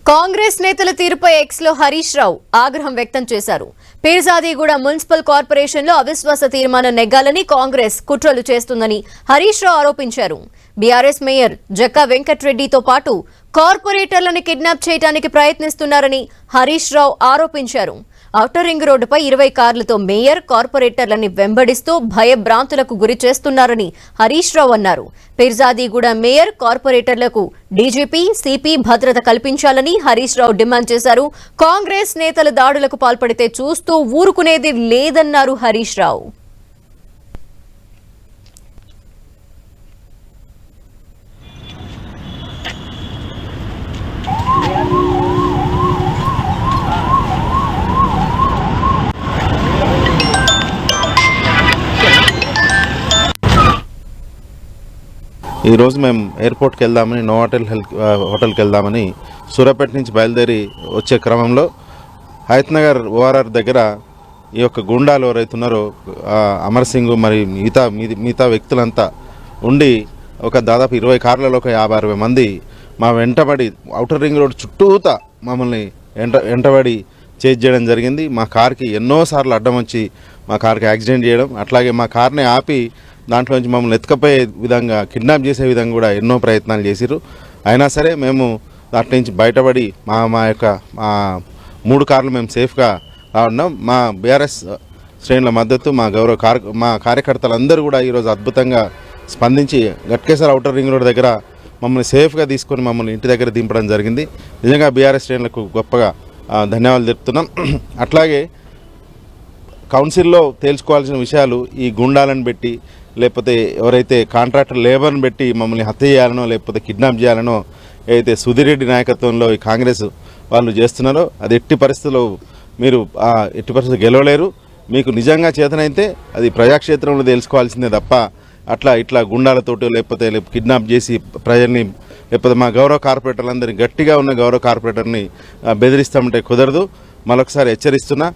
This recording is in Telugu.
కాంగ్రెస్ నేతల తీరుపై ఎక్స్ లో హరీష్ రావు ఆగ్రహం వ్యక్తం చేశారు. పీర్జాదీగూడ మున్సిపల్ కార్పొరేషన్ లో అవిశ్వాస తీర్మానం నెగ్గాలని కాంగ్రెస్ కుట్రలు చేస్తుందని హరీష్ రావు ఆరోపించారు. బీఆర్ఎస్ మేయర్ జక్కా వెంకట్రెడ్డితో పాటు కార్పొరేటర్లను కిడ్నాప్ చేయడానికి ప్రయత్నిస్తున్నారని హరీష్ రావు ఆరోపించారు. ఔటర్ రింగ్ రోడ్డుపై 20 కార్లతో మేయర్ కార్పొరేటర్లని వెంబడిస్తూ భయభ్రాంతులకు గురి చేస్తున్నారని హరీష్ రావు అన్నారు. పీర్జాదీగూడ మేయర్ కార్పొరేటర్లకు డీజీపీ సిపి భద్రత కల్పించాలని హరీష్ రావు డిమాండ్ చేశారు. కాంగ్రెస్ నేతలు దాడులకు పాల్పడితే చూస్తూ ఊరుకునేది లేదన్నారు హరీష్ రావు. ఈరోజు మేము ఎయిర్పోర్ట్కి వెళ్దామని నోవాటెల్ హోటల్కి వెళ్దామని సూర్యాపేట నుంచి బయలుదేరి వచ్చే క్రమంలో హయత్ నగర్ ఓఆర్ఆర్ దగ్గర ఈ యొక్క గుండాలు ఎవరైతున్నారో అమర్ సింగ్ మరి మిగతా వ్యక్తులంతా ఉండి ఒక దాదాపు 20 కార్లలో ఒక 50-60 మంది మా వెంటబడి ఔటర్ రింగ్ రోడ్ చుట్టూతా మమ్మల్ని వెంటబడి చేజ్ చేయడం జరిగింది. మా కార్కి ఎన్నోసార్లు అడ్డం వచ్చి మా కార్కి యాక్సిడెంట్ చేయడం, అట్లాగే మా కార్ని ఆపి దాంట్లోంచి మమ్మల్ని ఎత్తుకపోయే విధంగా కిడ్నాప్ చేసే విధంగా కూడా ఎన్నో ప్రయత్నాలు చేసిరు. అయినా సరే మేము దాంట్లో నుంచి బయటపడి మా యొక్క 3 కార్లు మేము సేఫ్గా ఉన్నాం. మా బీఆర్ఎస్ శ్రేణుల మద్దతు మా కార్యకర్తలందరూ కూడా ఈరోజు అద్భుతంగా స్పందించి గట్కేసర్ ఔటర్ రింగ్ రోడ్ దగ్గర మమ్మల్ని సేఫ్గా తీసుకొని మమ్మల్ని ఇంటి దగ్గర దింపడం జరిగింది. నిజంగా బీఆర్ఎస్ శ్రేణులకు గొప్పగా ధన్యవాదాలు తెలుపుతున్నాం. అట్లాగే కౌన్సిల్లో తేల్చుకోవాల్సిన విషయాలు ఈ గుండాలను పెట్టి లేకపోతే ఎవరైతే కాంట్రాక్టర్ లేబర్ని పెట్టి మమ్మల్ని హత్య చేయాలనో లేకపోతే కిడ్నాప్ చేయాలనో ఏదైతే సుధీర్ రెడ్డి నాయకత్వంలో ఈ కాంగ్రెస్ వాళ్ళు చేస్తున్నారో అది ఎట్టి పరిస్థితుల్లో గెలవలేరు. మీకు నిజంగా చేతనైతే అది ప్రజాక్షేత్రంలో తెలుసుకోవాల్సిందే తప్ప ఇట్లా గుండాలతోటి లేకపోతే కిడ్నాప్ చేసి ప్రజల్ని లేకపోతే మా గౌరవ కార్పొరేటర్లందరినీ గట్టిగా ఉన్న గౌరవ కార్పొరేటర్ని బెదిరిస్తామంటే కుదరదు. మరొకసారి హెచ్చరిస్తున్నా.